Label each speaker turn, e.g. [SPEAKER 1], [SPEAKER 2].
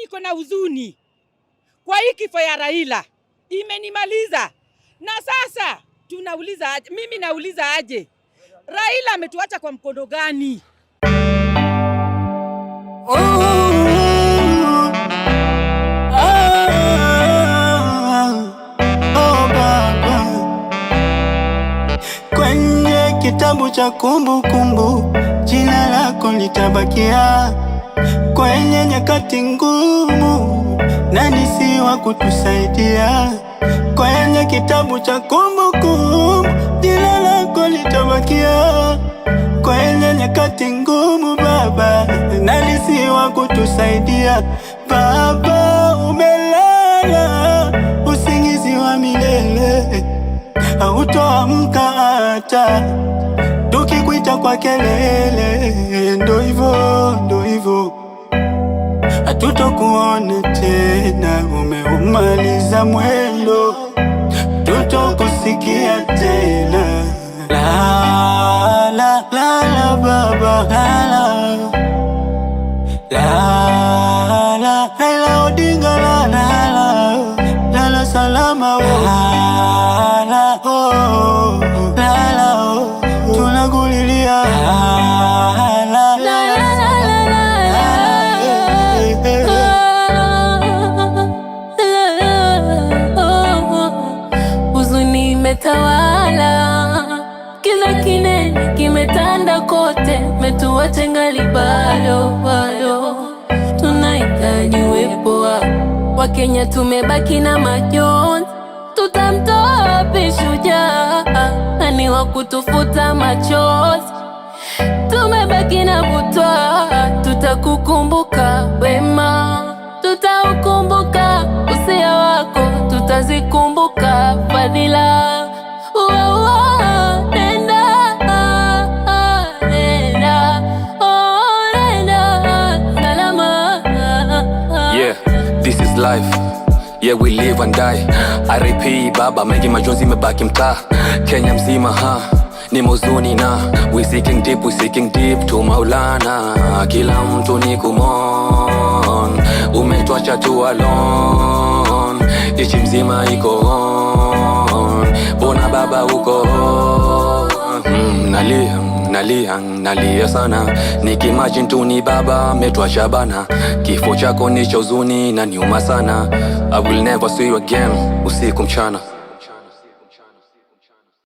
[SPEAKER 1] niko na huzuni kwa hii kifo ya Raila, imenimaliza. Na sasa tunauliza aje, mimi nauliza aje, Raila ametuacha kwa mkondo gani?
[SPEAKER 2] Kwenye kitabu cha kumbukumbu jina lako litabakia, kwenye nyakati ngumu nani si wa kutusaidia? Kwenye kitabu cha kumbukumbu jina lako litabakia, kwenye nyakati ngumu Baba nani si wa kutusaidia? Baba umelala usingizi wa milele, hautoamka hata tukikuita kwa kelele. Ndo hivyo hatutokuona tena, umeumaliza mwendo, tutokusikia tena. Lala Baba, lala Raila Odinga, lala salama, lala tunakulilia,
[SPEAKER 3] huzuni imetawala, kila kinene kimetanda kote, metuacha ngali bado tunahitaji uwepo wa Kenya, tumebaki na majonzi. Tutamtoa wapi shujaa, nani wa kutufuta machozi? Tumebaki na butwa, tutakukumbuka wema, tutaukumbuka usia wako, tutazikumbuka fadhila.
[SPEAKER 4] Yeah, this is life. Yeah, we live and die. R.I.P. Baba, mengi majonzi mebaki mtaa Kenya mzima ni huzuni na we seeking deep to Maulana. Kila mtu ni kumon, umetuacha tu alone, ichi mzima iko on. Bona Baba uko nalia sana, nikimagine tu ni Baba ametuacha bana. Kifo chako ni cha huzuni na niuma sana. I will never see you again usiku mchana.